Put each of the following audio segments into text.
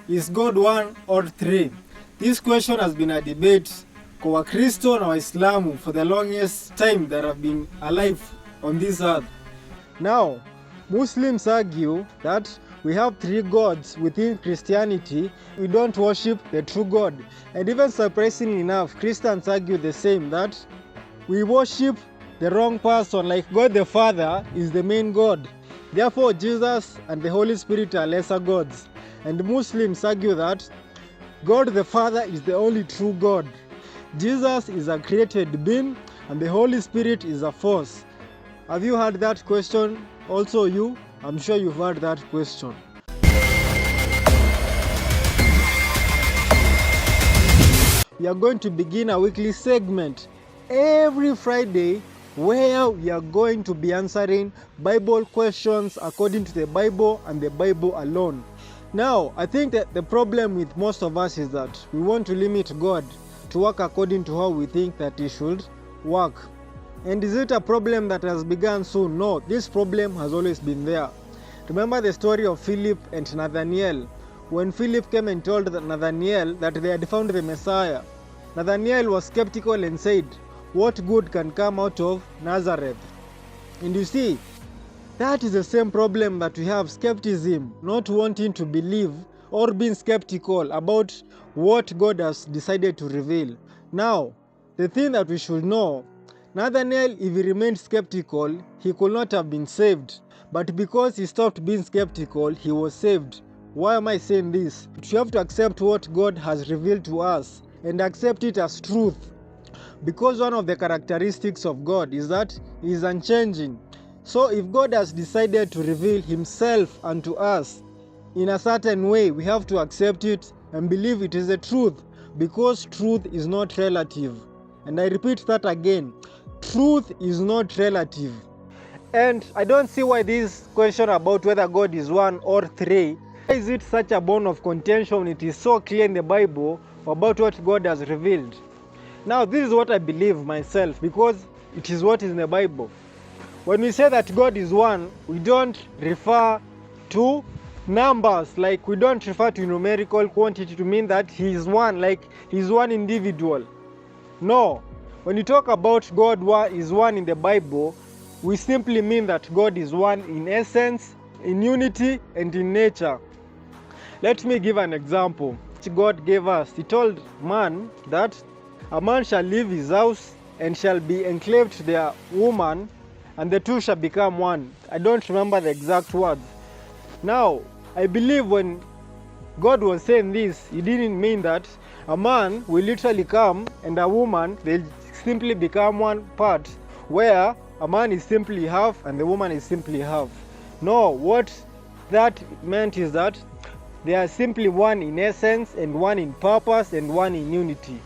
Is God one or three? This question has been a debate kwa Wakristo na Waislamu for the longest time that have been alive on this earth. Now, Muslims argue that we have three gods within Christianity. We don't worship the true God. And even surprisingly enough, Christians argue the same, that we worship the wrong person, like God the Father is the main God. Therefore, Jesus and the Holy Spirit are lesser gods. And Muslims argue that God the Father is the only true God. Jesus is a created being and the Holy Spirit is a force. Have you heard that question? Also you? I'm sure you've heard that question. We are going to begin a weekly segment every Friday where we are going to be answering Bible questions according to the Bible and the Bible alone. Now, I think that the problem with most of us is that we want to limit God to work according to how we think that He should work. And is it a problem that has begun soon? No, this problem has always been there. Remember the story of Philip and Nathanael. When Philip came and told Nathanael that they had found the Messiah, Nathanael was skeptical and said, "What good can come out of Nazareth?" And you see, that is the same problem that we have, skepticism, not wanting to believe or being skeptical about what God has decided to reveal. Now, the thing that we should know, Nathanael, if he remained skeptical, he could not have been saved. But because he stopped being skeptical, he was saved. Why am I saying this? We have to accept what God has revealed to us and accept it as truth. Because one of the characteristics of God is that He is unchanging. So if God has decided to reveal Himself unto us in a certain way, we have to accept it and believe it is the truth, because truth is not relative. And I repeat that again, truth is not relative. And I don't see why this question about whether God is one or three, why is it such a bone of contention when it is so clear in the Bible about what God has revealed? Now, this is what I believe myself, because it is what is in the Bible. When we say that God is one, we don't refer to numbers, like we don't refer to numerical quantity to mean that He is one, like He is one individual. No, when you talk about God is one in the Bible, we simply mean that God is one in essence, in unity, and in nature. Let me give an example. God gave us, He told man that a man shall leave his house and shall be enclaved to their woman, and the two shall become one. I don't remember the exact words. Now, I believe when God was saying this, He didn't mean that a man will literally come and a woman, they'll simply become one part, where a man is simply half and the woman is simply half. No, what that meant is that they are simply one in essence and one in purpose and one in unity.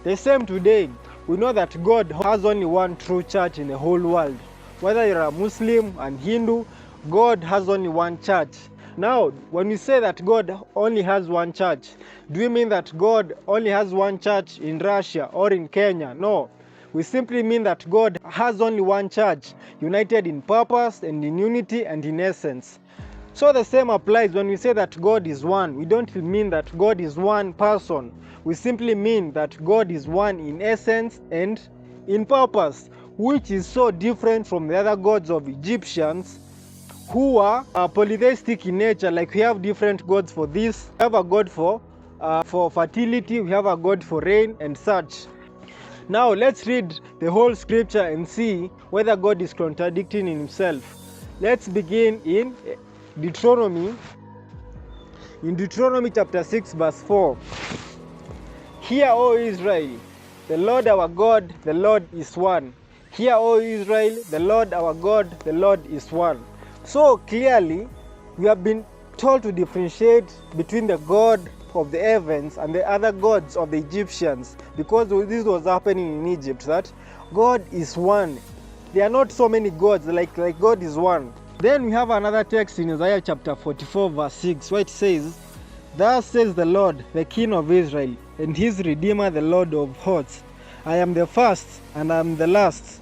The same today, we know that God has only one true church in the whole world. Whether you're a Muslim and Hindu, God has only one church. Now, when we say that God only has one church, do we mean that God only has one church in Russia or in Kenya? No. We simply mean that God has only one church, united in purpose and in unity and in essence. So the same applies when we say that God is one. We don't mean that God is one person. We simply mean that God is one in essence and in purpose, which is so different from the other gods of Egyptians who are polytheistic in nature. Like we have different gods for this. We have a god for fertility, we have a god for rain and such. Now let's read the whole scripture and see whether God is contradicting in Himself. Let's begin in Deuteronomy. In Deuteronomy chapter 6 verse 4. Hear, O Israel, the Lord our God, the Lord is one. Hear, O Israel, the Lord our God, the Lord is one. So clearly, we have been told to differentiate between the God of the heavens and the other gods of the Egyptians, because this was happening in Egypt, that God is one. There are not so many gods, like God is one. Then we have another text in Isaiah chapter 44 verse 6, where it says, "Thus says the Lord, the King of Israel, and His Redeemer, the Lord of hosts. I am the first and I am the last,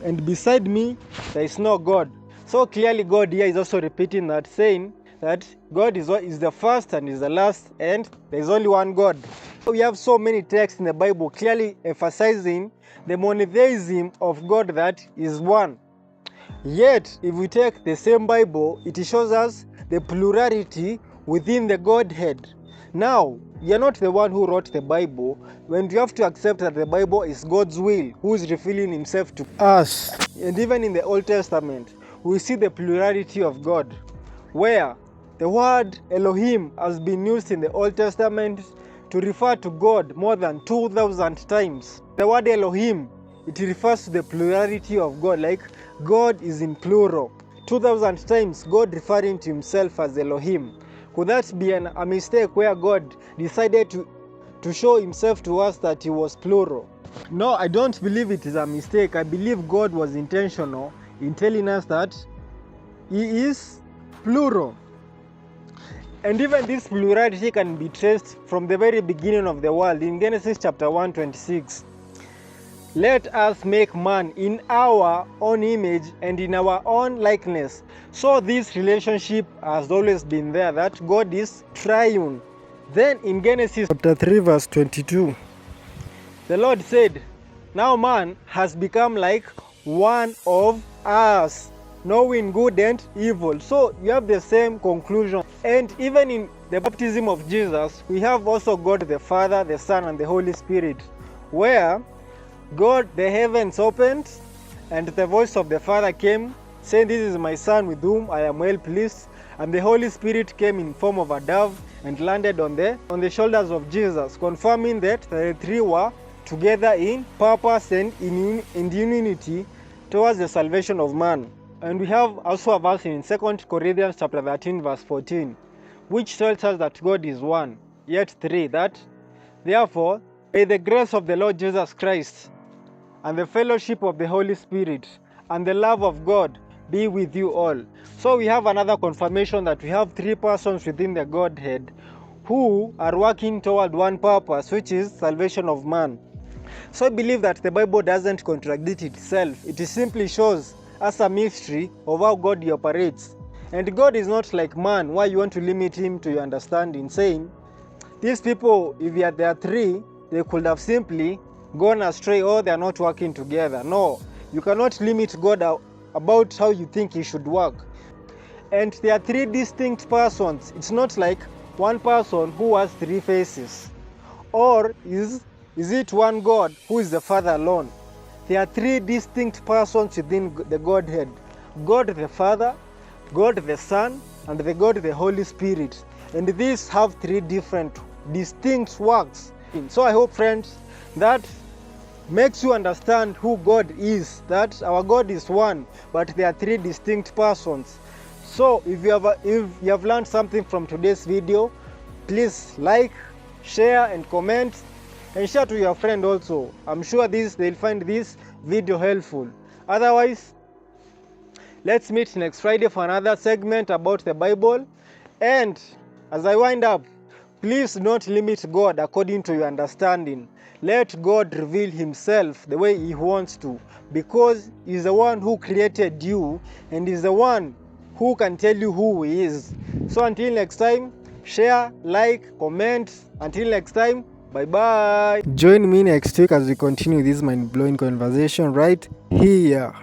and beside me there is no God." So clearly God here is also repeating that, saying that God is the first and is the last, and there is only one God. We have so many texts in the Bible clearly emphasizing the monotheism of God, that is one. Yet, if we take the same Bible, it shows us the plurality within the Godhead. Now, you're not the one who wrote the Bible, when you have to accept that the Bible is God's will, who is revealing himself to us. And even in the Old Testament, we see the plurality of God, where the word Elohim has been used in the Old Testament to refer to God more than 2,000 times. The word Elohim, it refers to the plurality of God, like God is in plural. 2,000 times God referring to himself as Elohim. Could that be a mistake where God decided to show himself to us that he was plural? No, I don't believe it is a mistake. I believe God was intentional in telling us that he is plural. And even this plurality can be traced from the very beginning of the world. In Genesis chapter 1:26, let us make man in our own image and in our own likeness. So this relationship has always been there, that God is triune. Then in Genesis chapter 3 verse 22, the Lord said, now man has become like one of us, knowing good and evil. So you have the same conclusion. And even in the baptism of Jesus, we have also God the Father, the Son, and the Holy Spirit, where God, the heavens opened, and the voice of the Father came, saying, this is my Son with whom I am well pleased. And the Holy Spirit came in form of a dove and landed on the shoulders of Jesus, confirming that the three were together in purpose and in unity towards the salvation of man. And we have also a verse in 2 Corinthians chapter 13 verse 14, which tells us that God is one, yet three, that therefore by the grace of the Lord Jesus Christ and the fellowship of the Holy Spirit and the love of God be with you all. So we have another confirmation that we have three persons within the Godhead who are working toward one purpose, which is salvation of man. So I believe that the Bible doesn't contradict itself. It simply shows us a mystery of how God operates. And God is not like man, why you want to limit him to your understanding, saying, these people, if they are three, they could have simply gone astray, or they are not working together. No, you cannot limit God about how you think he should work. And there are three distinct persons. It's not like one person who has three faces. Or is it one God who is the Father alone? There are three distinct persons within the Godhead: God the Father, God the Son, and the God the Holy Spirit. And these have three different, distinct works. So I hope, friends, that makes you understand who God is, that our God is one, but there are three distinct persons. So if you have learned something from today's video, please like, share, and comment, and share to your friend also. I'm sure they'll find this video helpful. Otherwise, let's meet next Friday for another segment about the Bible. And as I wind up, please don't limit God according to your understanding. Let God reveal himself the way he wants to, because he's the one who created you, and he's the one who can tell you who he is. So until next time, share, like, comment. Until next time, bye-bye. Join me next week as we continue this mind-blowing conversation right here.